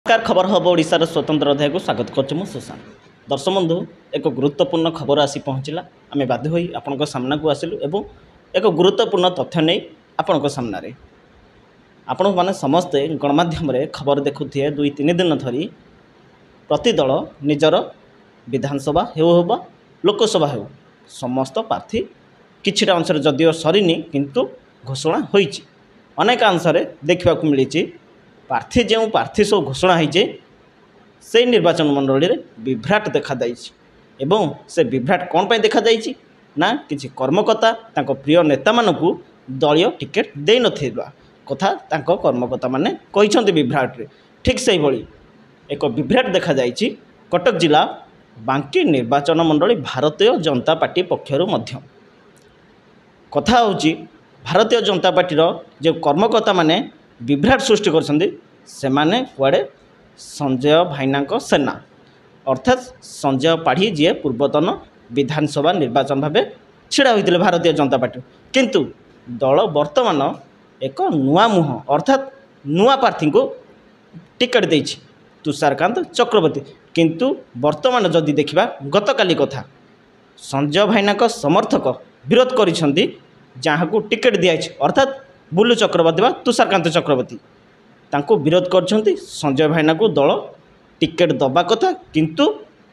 नमस्कार खबर हब ओडिशार स्वतंत्र अध्याय को स्वागत कर सुशांत। दर्शक बंधु एक गुरुत्वपूर्ण खबर आसी पहुँचला आम बाध्य हो आपण सामना को आसिलु एवं एक गुरुत्वपूर्ण तथ्य नहीं आपण सामने आपण मैंने समस्ते गणमाध्यम खबर देखुए 2-3 दिन धरी प्रति दल निजर विधानसभा हो लोकसभा हो समस्त प्रार्थी किछिटा अंश जदिव सरीनी किंतु घोषणा होईची अनेक अंशरे देखा मिली प्रार्थी जो प्रार्थी सब घोषणा होइछे से निर्वाचन मंडली रे विभ्राट देखा जाइछि एवं से विभ्राट कौन पे देखा जाइछि ना किछि कर्मकर्ता तांको प्रिय नेता मानकु दलीय टिकेट दे नथिबा कथा तांको कर्मकर्ता माने कहिसंती विभ्राट रे ठीक सही भली एक विभ्राट देखा जाइछि कटक जिला बांकी निर्वाचन मंडली भारतीय जनता पार्टी पक्षरु मध्य कथा होछि भारतीय जनता पार्टी जो कर्मकर्ता माने विभ्राट सृष्टि करने कुआड़े संजय भाईना सेना अर्थात संजय पाढ़ी जी पूर्वतन विधानसभा निर्वाचन भाव छिड़ा होते भारतीय जनता पार्टी किंतु दल वर्तमान एक नुआ मुह अर्थात नुआ प्रार्थी को टिकेट देछि तुषारकांत चक्रवर्ती किंतु वर्तमान जदि देखा गतकाली कथा संजय भाईना समर्थक विरोध करिसेंती जहाँ को टिकेट दिखाई अर्थात बुल्लू चक्रवर्ती बा तुषारकांत चक्रवर्ती तांको विरोध करछंती संजय भाईना को दल टिकेट दबा कथा किंतु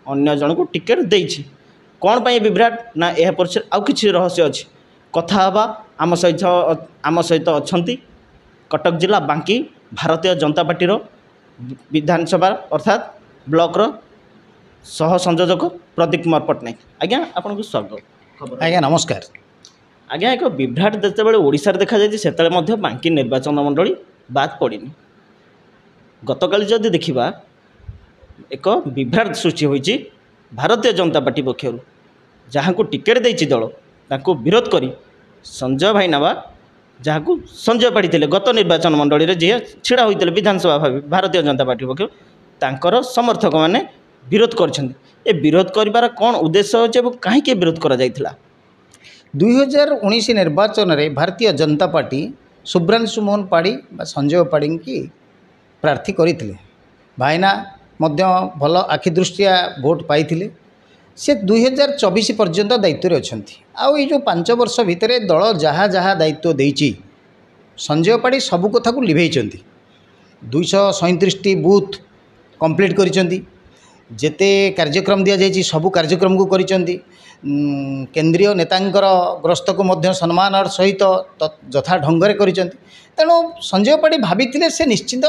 अन्य जन को टिकेट देछि कौन पाई विभ्राट ना यह पर आउ किछि रहस्य अछि कथा हवा आम सहित अछंती कटक जिला बांकी भारतीय जनता पार्टी विधानसभा अर्थात ब्लॉक सह संयोजक प्रदीप कुमार पट्टनायक आज्ञा आपन को स्वागत आज्ञा नमस्कार आज्ञा एक विभ्राट जितेबाला ओडिशा देखा जाए से बांकी निर्वाचन मंडली बाद पड़नी गतकाली जदि देखा एक विभ्राट सृष्टि होती भारतीय जनता पार्टी पक्षर जहाँ को टिकेट देती दल ताको विरोध करी संजय भाईना जहाँ को संजय पाढ़ी थे गत निर्वाचन मंडली जी छिड़ा होते विधानसभा भाव भारतीय जनता पार्टी पक्ष तांकर समर्थक मैंने विरोध कर विरोध कर कौन उद्देश्य अच्छे कहीं विरोध करा जायथिला 2019 निर्वाचन में भारतीय जनता पार्टी शुभ्रांशु मोहन पाढ़ी संजय पाढ़ी की प्रार्थी करते भाईना मध्य भल आखिदृष्टिया भोट पाई से 2024 पर्यंत दायित्व अच्छा आउ ये 5 वर्ष भितर दल जहाँ जहाँ दायित्व देती संजय पाढ़ी सबू कथा को लिभे 237 बूथ कंप्लीट कर जेते कार्यक्रम दि जाइए सबू कार्यक्रम को करिसेंती केंद्रीय नेतांकर ग्रस्त को मध्य सम्मान सहित यथा ढंगरे करिसेंती तेणु संजय पाढ़ी भाभी से निश्चित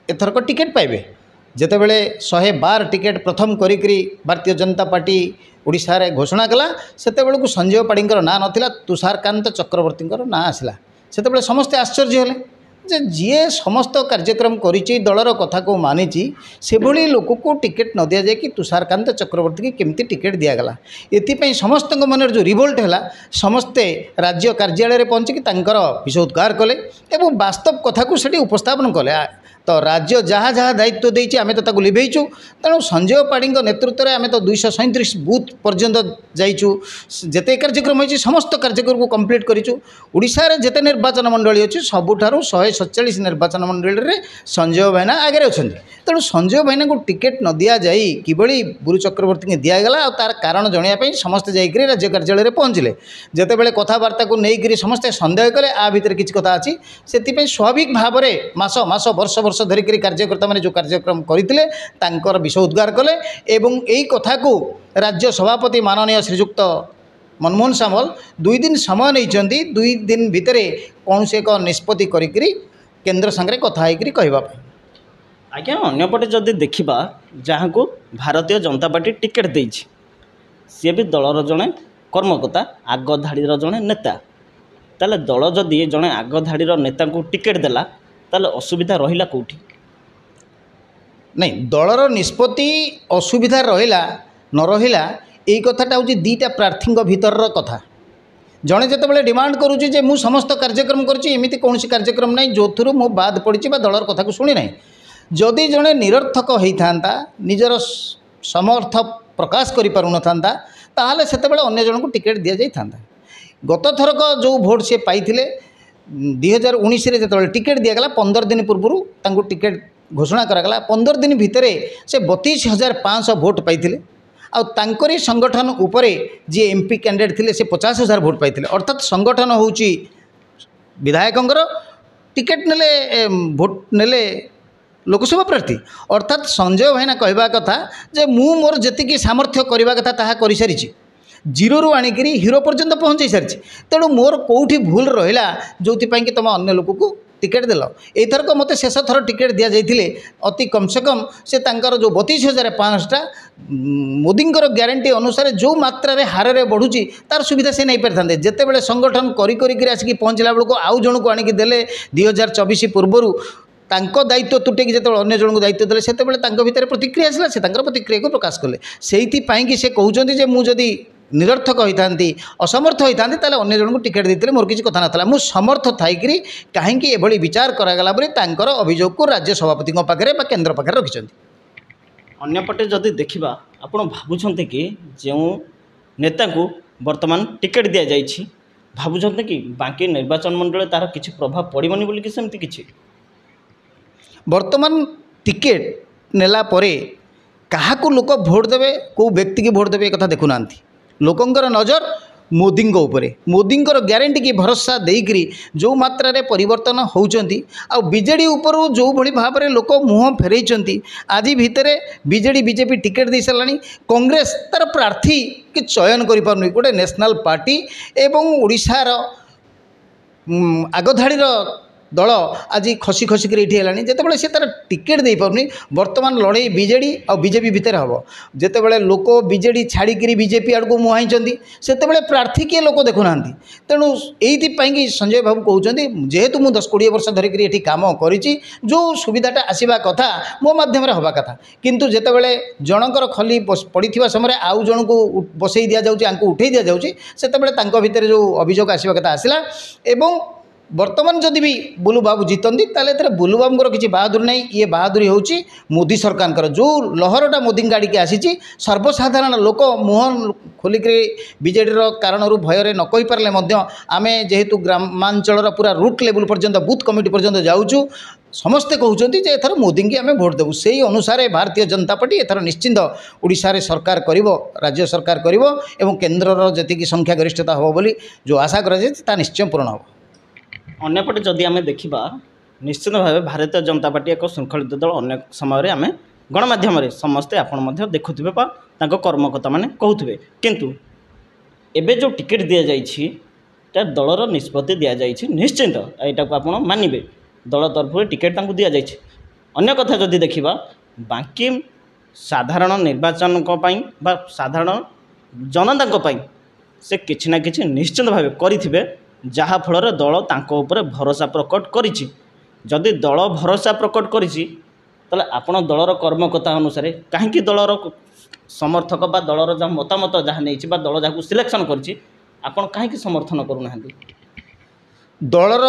एथरक टिकेट पाइबे जेते बेले 112 टिकेट प्रथम करी भारतीय जनता पार्टी ओडिशा रे घोषणा कला सेते बेलू संजय पाढ़ींकर ना नथिला तुषारकांत चक्रवर्तींकर ना आसला सेते बेले समस्ते आश्चर्य होले जे जीए समस्त कार्यक्रम करिछि दलर कथा को मानिछि से भली लोक को टिकेट न दिया जाए कि तुषारकांत चक्रवर्ती की केमती टिकेट दियागला एथिपाई समस्त मन जो रिवोल्ट है समस्ते राज्य कार्यालय पहुँचिकी विषोद्गार कले एवं वास्तव कथा को सेठी उपस्थापन कले तो राज्य जहाँ जहाँ दायित्व देती आम तो लिभेचु तेणु संजय पाढ़ी नेतृत्व में आम तो 237 बूथ पर्यंत जाइचु जेते कार्यक्रम होती समस्त कार्यक्रम को कंप्लीट करूँ ओडिशा रे जेते निर्वाचन मंडली अच्छी सबुठारु 147 निर्वाचन मंडली रे संजय भाईना आगे अच्छा तेणु संजय भाईना को टिकेट न दि जाए किभली गुरु चक्रवर्ती की दिगला और तार कारण जनवाई समस्ते जाइए राज्य कार्यालय में पहुँचले जिते बड़े कथबार्ता को लेकर समस्ते सन्देह कले आ भितर किसी कथा अच्छी से स्वाभाविक भाव में मास मास वर्ष वर्ष धरिक कार्यकर्ता मैंने जो कार्यक्रम करते विष उद्गार कले एवं यही कथा को राज्य सभापति माननीय श्रीजुक्त मनमोहन सामल 2 दिन समय नहीं 2 दिन भितर कौन से एक निष्पत्ति करी केंद्र संगे कथा होकर कहवा आज्ञा अंपटे जदि देखा जहाँ को भारतीय जनता पार्टी टिकेट देछि सी भी दलर जड़े कर्मकर्ता आग धाड़ीर जड़े नेता ताले दल जदि जड़े आग धाड़ीर नेता को टिकेट देला ताले असुविधा रहिला कोठी नहीं दलर निष्पत्ति असुविधा रहिला न रहिला यही कथाटा हूँ 2टा प्रार्थी भीतर कथा जड़े जिते डिमांड करुच्ची जे मु समस्त कार्यक्रम करमती कौन कार्यक्रम ना जो थ्रु मु बाद पड़ी दलर कथा को शुणी ना जदि जड़े निरर्थक होता निजर समर्थ प्रकाश करूनता ताहले सेतेबेले अन्य जन को टिकेट दि जाता गत थरक जो भोट सी पाई 2019 जो टिकेट दिगला 15 दिन पूर्व टिकेट घोषणा करागला 15 दिन भितर से 32,500 भोट पाइथिले आउ तांकरी संगठन उपरे जी एमपी कैंडिडेट थिले से 50,000 भोट पाइथिले अर्थात संगठन होउची विधायकंकर टिकेट नेले भोट नेले लोकसभा प्रार्थी अर्थात संजय भाईना कहवा कथा जे मु मोर जेतिकी सामर्थ्य करवा कथा ताहा करि सारिछि जीरो रु आनिकी हिरो पर्यंत पहुँचे सारी तेणु मोर कौटी भूल रहा जो कि तुम अन्य लोक को टिकेट देल एथरक मत शेष थर टिकेट दि जाइए अति कम से कम से तांकर जो 32,500 मोदींकर ग्यारंटी अनुसार जो मात्रा हार में बढ़ुची तार सुविधा से नहीं पारि था जिते संगठन करी पहुँचला बेलू आउ जन को आणिकी देले 2024 पूर्वर तांको दायित्व तुटेकी जो अन्य जन को दायित्व देले सेते भितर प्रतिक्रिया आसला से प्रतिक्रिया को प्रकाश कले से से कहते जे मुझे निरर्थक होता असमर्थ होता अन्य जन को टिकेट देते मोर किसी कथा ना मुझ समर्थ थी कहीं एभली विचार करागला अभियोग को राज्य सभापति पाखे केन्द्र पाखे रखिंट अन्यपटे जदि देखा आपण भावुं कि जो नेता को वर्तमान टिकेट दि जाइए भावुं कि बाकी निर्वाचन मंडल तार किसी प्रभाव पड़ोनी बोलिकी सेमती किसी वर्तमान टिकेट नेला परे काहाकू लोक भोट देवे को व्यक्ति की भोट देवे एक कथा देखुना लोकंकर नजर मोदी मोदींकर ग्यारंटी की भरोसा देकरी जो मात्रा रे परिवर्तन होउचंती आ बीजेडी ऊपर जो भली भाव में लोक मुँह फेरई आज भितर बीजेडी बीजेपी टिकेट दे साराणी कांग्रेस तार प्रार्थी कि चयन कर पारनी गोटे नेशनल पार्टी एवं ओडिशार आगधाड़ीर दल आज खसी खसिक ये जिते से तार टिकेट दे पारनी वर्तमान लड़े बीजेडी और बीजेपी भितर हम जिते लोक बीजेडी छाड़ी बीजेपी आड़ को मुहाई से प्रार्थी किए लोक देखुना तेणु ये संजय बाबू कहते जेहेतु मुझे 10-20 वर्ष धरिक ये कम करी जो सुविधाटा आसवा कथा मो मध्यम हवा कथा किंतु जिते जनकर खली पड़ा समय आउ जन को बसई दि जाऊँगी उठे दि जाऊँगी से भितर जो अभियोग आसवा कथा आसला एवं वर्तमान जदि भी बुलू बाबू जीतती ताले बुलू बाबूर किसी बहादुरी नहीं ये बहादुरी हूँ मोदी सरकार जो लहरटा मोदी गाड़ी की आसी सर्वसाधारण लोक मुह खोलिक बीजेडी कारण भयर न कही पारे आम जेहेतु ग्रामांचल पूरा रूट लेवल पर्यंत बूथ कमिटी पर्यंत जाऊँ समस्ते कहते जे एथर मोदी की आम भोट देवु से अनुसार भारतीय जनता पार्टी एथर निश्चिंत ओडिशा रे सरकार करिवो राज्य सरकार करिवो एवं केन्द्र जी संख्या गरिष्ठता हो बोली जो आशा करा निश्चय पूर्ण हो अन्यपटे जदि आम देखा निश्चित भाव भारतीय जनता पार्टी एक श्रृंखलित दल अनेक समय आम गणमाध्यम समस्ते आपण देखुवे कर्मकर्ता मैंने कहते किंतु एबे जो टिकेट दि जाइए दलर निष्पत्ति दि जाइए निश्चिंत यहाँ को आप मानवे दल तरफ टिकेट दि जाइए अन्य कथा जदि देखा बाकी साधारण निर्वाचन बा साधारण जनता से किछि ना किछि निश्चित भाव करेंगे जहाँफल दल तांको ऊपर भरोसा प्रकट करिछि जदि दल भरोसा प्रकट करिछि ताले आपण दलर कर्मकर्ता अनुसार कहीं दलर समर्थक बा दलर जहाँ मतामत जहाँ नहीं बा दल जहाँ सिलेक्शन करिछि आपण कहीं समर्थन करूना दलर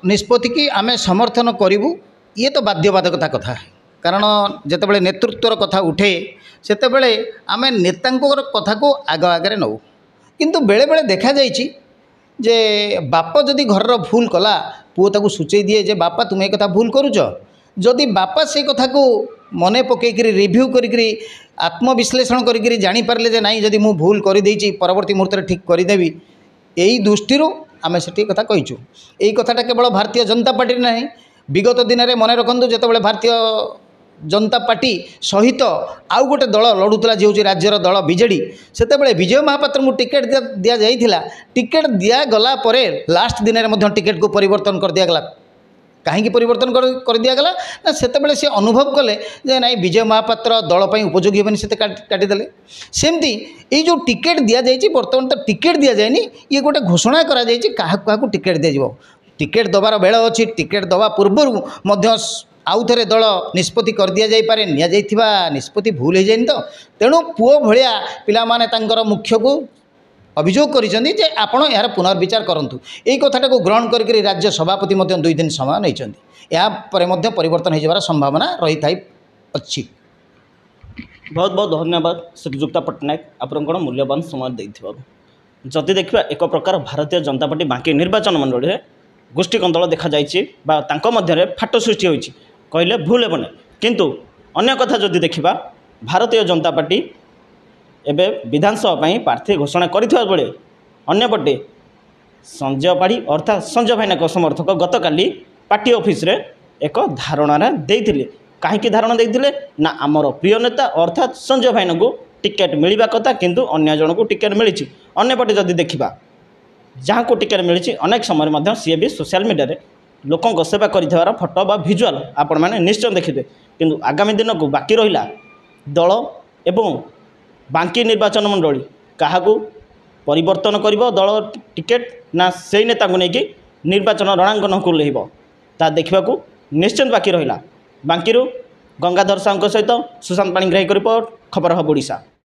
निष्पत्ति की आम समर्थन करूँ ये तो बाध्यबाधकता कथा कारण जितेबाला नेतृत्वर कथा उठे सेतेबेले आम नेतांकर कथा को आग आगे नौ किंतु बेले बेले देखा जाइछि जे बाप जदि घर भूल कला पुओ ताकू सूचई दिए जे बापा तुम एक भूल करुच जदि बापा से कथा को मने पकईकरी रिव्यू करी आत्मविश्लेषण करी जानीपारे जे नाई जदि मु भूल कर परवर्ती मुहूर्त ठीक करदेवी यही दृष्टि आम से कथा कहीचु यही कथाटा केवल भारतीय जनता पार्टी ना विगत दिन में मन रखु जिते भारतीय जनता पार्टी सहित आउ गोटे दल लड़ूला जी हूँ राज्यर दल बीजेडी से विजय महापात्र को टिकेट दि जाइए टिकेट दिगला लास्ट दिन में टिकेट को परिवर्तन कर दिगला कहीं परिवर्तन कर दिगला ना से सी अनुभव कले जे नाई विजय महापात्र दलपाई उपयोगी हेनी से काटिदेले सेमती ये जो टिकेट दि जाइए बर्तमान तो टिकेट दि जाए ये गोटे घोषणा क्या टिकेट दिज्व टिकेट दबार बेल अच्छी टिकेट दवा पूर्व आउ थे दल निष्पत्ति कर दि जापे निष्पत्ति भूल हो जाए तो तेणु पुओ भाया पिला माने तांकर मुख्य को अभियोग कर आपण यार पुनर्विचार करूँ यही कथाटा को ग्रहण करके राज्य सभापति 2 दिन समय नहीं यापर परिवर्तन हो संभावना रही था अच्छी। बहुत बहुत धन्यवाद श्रीजुक्ता पट्टनायक आपंकर मूल्यवान समय देथिबारु। जदि देखा एक प्रकार भारतीय जनता पार्टी बाकी निर्वाचन मंडल में गोष्ठी कंदल देखा जाइए फाट सृष्टि होइछि कहले भूल हेबने କିନ୍ତୁ ଅନ୍ୟ କଥା ଯଦି ଦେଖିବା ଭାରତୀୟ ଜନତା ପାର୍ଟି ଏବେ ବିଧାନସଭା ପାଇଁ ପ୍ରାର୍ଥୀ ଘୋଷଣା କରିଥିବା ବେଳେ ଅନ୍ୟପଟେ ସଞ୍ଜୟ ପାଢ଼ୀ ଅର୍ଥାତ୍ ସଞ୍ଜୟ ଭାଇନାଙ୍କ ସମର୍ଥକ ଗତକାଲି ପାର୍ଟି ଅଫିସରେ ଏକ ଧାରଣା ଦେଇଥିଲେ। କାହିଁକି ଧାରଣା ଦେଇଥିଲେ ନା ଆମର ପ୍ରିୟ ନେତା ଅର୍ଥାତ୍ ସଞ୍ଜୟ ଭାଇନାଙ୍କୁ ଟିକେଟ୍ ମିଳିବା କଥା କିନ୍ତୁ ଅନ୍ୟ ଜଣଙ୍କୁ ଟିକେଟ୍ ମିଳିଛି। ଅନ୍ୟପଟେ ଯଦି ଦେଖିବା ଯାହାକୁ ଟିକେଟ୍ ମିଳିଛି ଅନେକ ସମୟରେ ମଧ୍ୟ ସିଏ ବି ସୋସିଆଲ ମିଡ଼ିଆରେ ଲୋକଙ୍କ ସେବା କରିଥିବାର ଫଟୋ ବା ଭିଜୁଆଲ୍ ଆପଣମାନେ ନିଶ୍ଚୟ ଦେଖିବେ। କିନ୍ତୁ ଆଗାମୀ ଦିନକୁ ବାକି ରହିଲା ଦଳ ଏବଂ ବାଙ୍କୀ ନିର୍ବାଚନ ମଣ୍ଡଳୀ କାହାକୁ ପରିବର୍ତ୍ତନ କରିବ ଦଳ ଟିକେଟ୍ ନା ସେଇ ନେତାଙ୍କୁ ନେଇକି ନିର୍ବାଚନ ରଣାଙ୍ଗନକୁ ଓହ୍ଲାଇବ ତାହା ଦେଖିବାକୁ ନିଶ୍ଚିନ୍ତ ବାକି ରହିଲା। ବାଙ୍କୀରୁ ଗଙ୍ଗାଧର ସାହୁଙ୍କ ସହିତ ସୁଶାନ୍ତ ପାଣିଗ୍ରାହୀଙ୍କ ରିପୋର୍ଟ, ଖବର ହବ ଓଡ଼ିଶା।